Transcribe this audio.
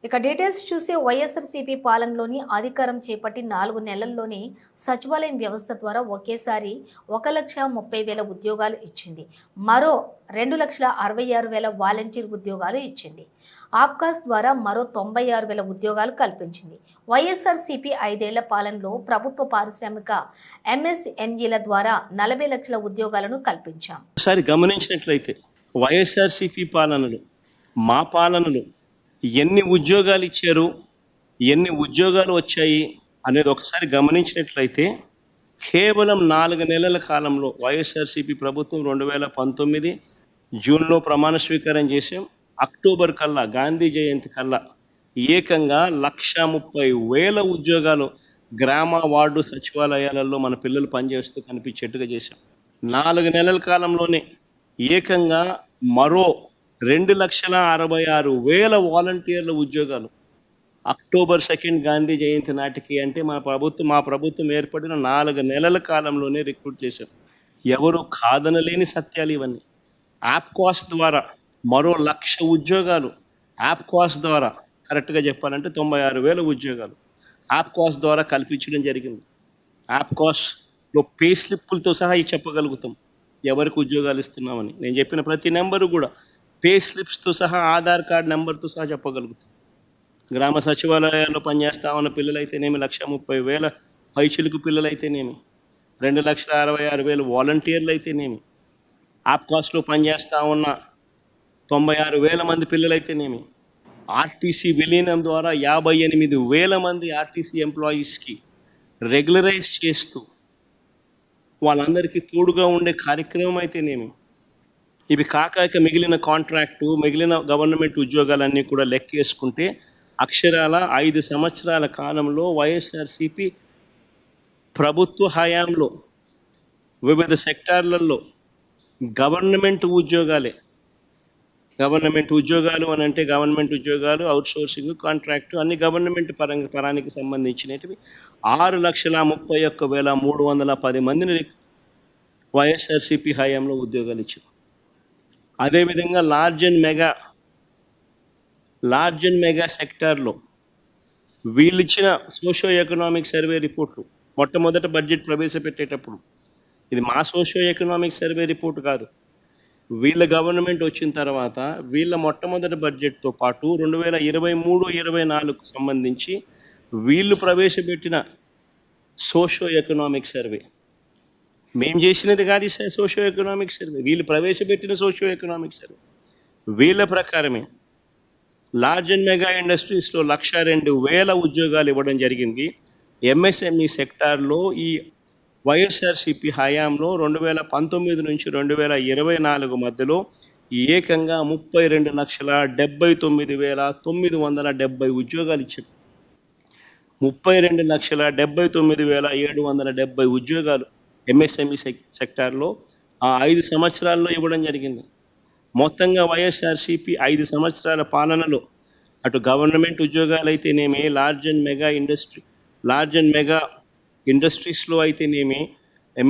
ఇక డీటెయిల్స్ చూస్తే వైఎస్ఆర్సీపీ పాలనలోని అధికారం చేపట్టి 4 నెలల్లోనే సచివాలయం వ్యవస్థ ద్వారా ఒకేసారి 1,30,000 ఉద్యోగాలు ఇచ్చింది. మరో 2,66,000 వాలంటీర్ ఉద్యోగాలు ఇచ్చింది. ఆప్కాస్ ద్వారా మరో 96,000 ఉద్యోగాలు కల్పించింది. వైఎస్ఆర్సీపీ 5 ఏళ్ల పాలనలో ప్రభుత్వ పారిశ్రామిక ఎంఎస్ఎంఈల ద్వారా 40 లక్షల ఉద్యోగాలను కల్పించాం. ఒకసారి గమనించినట్లయితే వైఎస్ఆర్సీపీ పాలనలో మా పాలనలో ఎన్ని ఉద్యోగాలు ఇచ్చారు, ఎన్ని ఉద్యోగాలు వచ్చాయి అనేది ఒకసారి గమనించినట్లయితే కేవలం 4 నెలల కాలంలో వైఎస్ఆర్సీపీ ప్రభుత్వం 2019 జూన్లో ప్రమాణ స్వీకారం చేసాం. అక్టోబర్ కల్లా గాంధీ జయంతి కల్లా ఏకంగా 1,30,000 ఉద్యోగాలు గ్రామ వార్డు సచివాలయాలలో మన పిల్లలు పనిచేస్తూ కనిపించేట్టుగా చేశాం. 4 నెలల కాలంలోనే ఏకంగా మరో 2,66,000 వాలంటీర్ల ఉద్యోగాలు అక్టోబర్ 2 గాంధీ జయంతి నాటికి అంటే మా ప్రభుత్వం ఏర్పడిన 4 నెలల కాలంలోనే రిక్రూట్ చేశాం. ఎవరు కాదనలేని సత్యాలు ఇవన్నీ. యాప్కాస్ ద్వారా మరో 1,00,000 ఉద్యోగాలు, యాప్కాస్ ద్వారా కరెక్ట్గా చెప్పాలంటే 96,000 ఉద్యోగాలు యాప్కాస్ ద్వారా కల్పించడం జరిగింది. యాప్కాస్లో పే స్లిప్పులతో సహా చెప్పగలుగుతాం ఎవరికి ఉద్యోగాలు ఇస్తున్నామని. నేను చెప్పిన ప్రతి నెంబరు కూడా పే స్లిప్స్తో సహా ఆధార్ కార్డ్ నెంబర్తో సహా చెప్పగలుగుతాం. గ్రామ సచివాలయాల్లో పనిచేస్తా ఉన్న పిల్లలైతేనేమి 1,30,000 పైచిలుకు పిల్లలైతేనేమి, 2,66,000 వాలంటీర్లు అయితేనేమి, ఆప్కాస్లో పనిచేస్తూ ఉన్న 96,000 మంది పిల్లలైతేనేమి, ఆర్టీసీ విలీనం ద్వారా 58,000 మంది ఆర్టీసీ ఎంప్లాయీస్కి రెగ్యులరైజ్ చేస్తూ వాళ్ళందరికీ తోడుగా ఉండే కార్యక్రమం అయితేనేమి, ఇవి కాక మిగిలిన కాంట్రాక్టు, మిగిలిన గవర్నమెంట్ ఉద్యోగాలన్నీ కూడా లెక్కేసుకుంటే అక్షరాల 5 సంవత్సరాల కాలంలో వైఎస్ఆర్సీపీ ప్రభుత్వ హయాంలో వివిధ సెక్టార్లలో గవర్నమెంట్ ఉద్యోగాలు అని అంటే గవర్నమెంట్ ఉద్యోగాలు, అవుట్సోర్సింగ్, కాంట్రాక్టు అన్ని గవర్నమెంట్ పరానికి సంబంధించినవి 6,31,310 మందిని వైఎస్ఆర్సీపీ హయాంలో ఉద్యోగాలు ఇచ్చారు. అదేవిధంగా లార్జ్ అండ్ మెగా సెక్టార్లో వీళ్ళు ఇచ్చిన సోషో ఎకనామిక్ సర్వే రిపోర్ట్లు మొట్టమొదట బడ్జెట్ ప్రవేశపెట్టేటప్పుడు, ఇది మా సోషో ఎకనామిక్ సర్వే రిపోర్ట్ కాదు, వీళ్ళ గవర్నమెంట్ వచ్చిన తర్వాత వీళ్ళ మొట్టమొదటి బడ్జెట్తో పాటు 2023-24కు సంబంధించి వీళ్ళు ప్రవేశపెట్టిన సోషో ఎకనామిక్ సర్వే, మేము చేసినది కాదు సోషో ఎకనామిక్ సర్వే, వీళ్ళు ప్రవేశపెట్టిన సోషో ఎకనామిక్ సర్వే. వీళ్ళ ప్రకారమే లార్జ్ అండ్ మెగా ఇండస్ట్రీస్లో 1,02,000 ఉద్యోగాలు ఇవ్వడం జరిగింది. ఎంఎస్ఎంఈ సెక్టార్లో ఈ వైఎస్ఆర్సీపీ హయాంలో 2019 నుంచి 2024 మధ్యలో ఏకంగా 32,79,970 ఉద్యోగాలు ఇచ్చారు. 32,79,770 ఉద్యోగాలు ఎంఎస్ఎంఈ సెక్టార్లో ఆ 5 సంవత్సరాల్లో ఇవ్వడం జరిగింది. మొత్తంగా వైఎస్ఆర్సీపీ 5 సంవత్సరాల పాలనలో అటు గవర్నమెంట్ ఉద్యోగాలు అయితేనేమి, లార్జ్ అండ్ మెగా ఇండస్ట్రీస్లో అయితేనేమి,